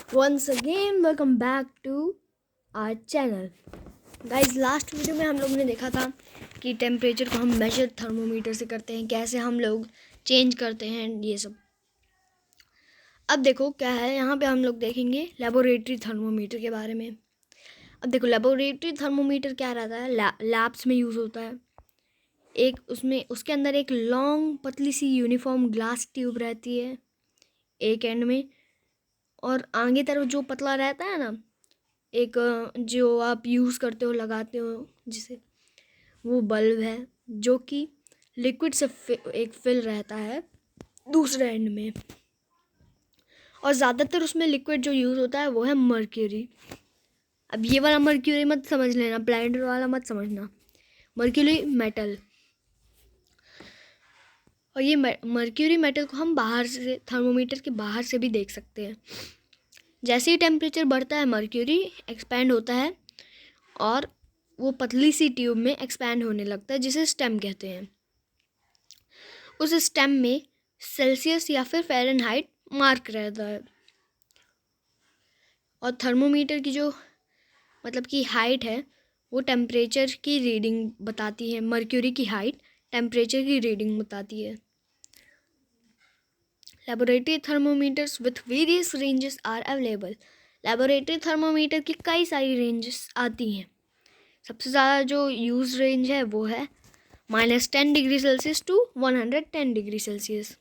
Once again, welcome back to our channel. Guys, last video में हम लोग ने देखा था कि टेम्परेचर को हम मेजर थर्मोमीटर से करते हैं, कैसे हम लोग चेंज करते हैं ये सब। अब देखो क्या है, यहाँ पे हम लोग देखेंगे लेबोरेटरी थर्मोमीटर के बारे में। अब देखो लेबोरेटरी थर्मोमीटर क्या रहता है, लैब्स में यूज़ होता है। एक उसके अंदर एक लॉन्ग पतली सी यूनिफॉर्म ग्लास ट्यूब रहती है एक एंड में, और आगे तरफ जो पतला रहता है ना, एक जो आप यूज़ करते हो, लगाते हो जिसे, वो बल्ब है जो कि लिक्विड से एक फिल रहता है दूसरे एंड में। और ज़्यादातर उसमें लिक्विड जो यूज़ होता है वो है मर्क्यूरी। अब ये वाला मर्क्यूरी मत समझ लेना, ब्लेंडर वाला मत समझना, मर्क्यूरी मेटल। और ये मर्क्यूरी मेटल को हम बाहर से, थर्मोमीटर के बाहर से भी देख सकते हैं। जैसे ही टेम्परेचर बढ़ता है मर्क्यूरी एक्सपैंड होता है और वो पतली सी ट्यूब में एक्सपैंड होने लगता है जिसे स्टेम कहते हैं। उस स्टेम में सेल्सियस या फिर फ़ारेनहाइट मार्क रहता है। और थर्मोमीटर की जो मतलब की हाइट है वो टेम्परेचर की रीडिंग बताती है। मर्क्यूरी की हाइट टेम्परेचर की रीडिंग बताती है। Laboratory thermometers with various ranges are available. Laboratory thermometer की कई सारी रेंजेस आती हैं। सबसे ज़्यादा जो यूज़ रेंज है वो है -10 degree Celsius to 110 degree Celsius.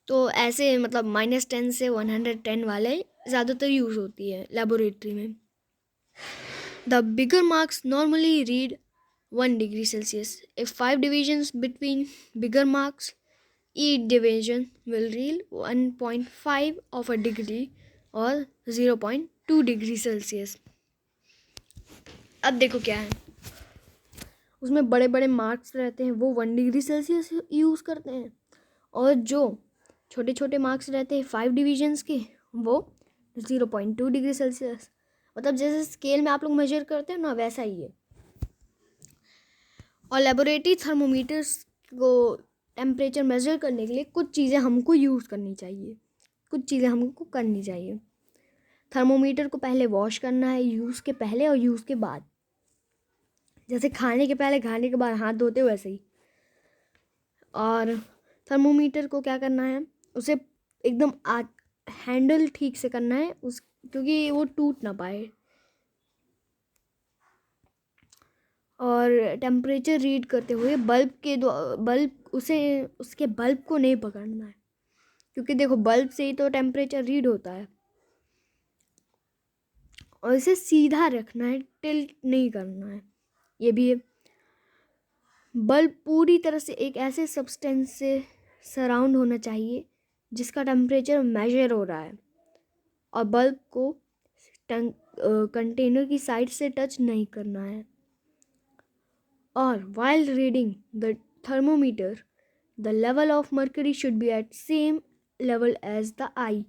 तो ऐसे मतलब -10 से 110 वाले ज़्यादातर यूज़ होती है लेबोरेटरी में। The bigger marks normally read 1 degree Celsius. If 5 divisions between bigger marks, each division will read 1.5 of a degree or 0.2 degree Celsius. अब देखो क्या है, उसमें बड़े बड़े मार्क्स रहते हैं वो 1 डिग्री सेल्सियस यूज़ करते हैं, और जो छोटे छोटे मार्क्स रहते हैं 5 डिविजन्स के वो 0.2 डिग्री सेल्सियस। मतलब जैसे स्केल में आप लोग मेजर करते हैं ना, वैसा ही है। और लेबोरेटरी थर्मोमीटर्स को टेम्परेचर मेजर करने के लिए कुछ चीज़ें हमको यूज़ करनी चाहिए, कुछ चीज़ें हमको करनी चाहिए। थर्मोमीटर को पहले वॉश करना है, यूज़ के पहले और यूज़ के बाद। जैसे खाने के पहले, खाने के बाद हाथ धोते हो वैसे ही। और थर्मोमीटर को क्या करना है, उसे एकदम हैंडल ठीक से करना है क्योंकि वो टूट ना पाए। और टेम्परेचर रीड करते हुए उसके बल्ब को नहीं पकड़ना है, क्योंकि देखो बल्ब से ही तो टेम्परेचर रीड होता है। और इसे सीधा रखना है, टिल्ट नहीं करना है। ये भी है। बल्ब पूरी तरह से एक ऐसे सब्सटेंस से सराउंड होना चाहिए जिसका टेम्परेचर मेजर हो रहा है, और बल्ब को कंटेनर की साइड से टच नहीं करना है। और while reading the thermometer, the level of mercury should be at same level as the eye।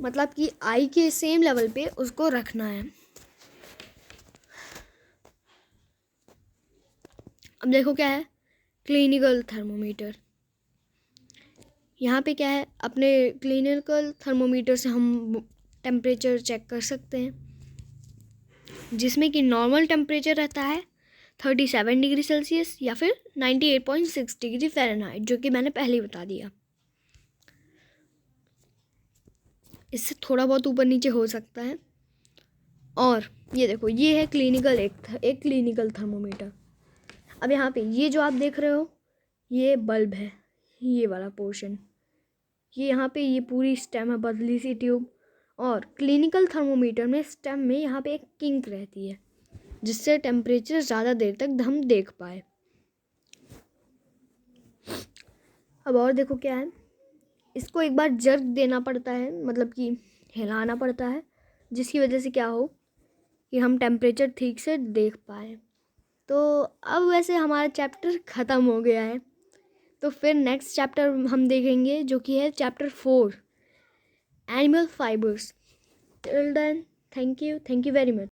मतलब कि आई के सेम लेवल पे उसको रखना है। अब देखो क्या है, क्लिनिकल थर्मोमीटर। यहाँ पे क्या है, अपने क्लिनिकल थर्मोमीटर से हम टेम्परेचर चेक कर सकते हैं, जिसमें कि नॉर्मल टेम्परेचर रहता है 37 डिग्री सेल्सियस या फिर 98.6 डिग्री फ़ारेनहाइट, जो कि मैंने पहले ही बता दिया। इससे थोड़ा बहुत ऊपर नीचे हो सकता है। और ये देखो, ये है क्लिनिकल एक क्लिनिकल थर्मोमीटर। अब यहाँ पे ये जो आप देख रहे हो, ये बल्ब है, ये वाला पोर्शन, ये यहाँ पे ये पूरी स्टेम है, पतली सी ट्यूब। और क्लिनिकल थर्मोमीटर में स्टेम में यहाँ पे एक किंक रहती है जिससे टेम्परेचर ज़्यादा देर तक हम देख पाए। अब और देखो क्या है, इसको एक बार जर्क देना पड़ता है, मतलब कि हिलाना पड़ता है, जिसकी वजह से क्या हो कि हम टेम्परेचर ठीक से देख पाए। तो अब वैसे हमारा चैप्टर ख़त्म हो गया है, तो फिर नेक्स्ट चैप्टर हम देखेंगे जो कि है chapter 4, animal fibres. Till then, thank you very much.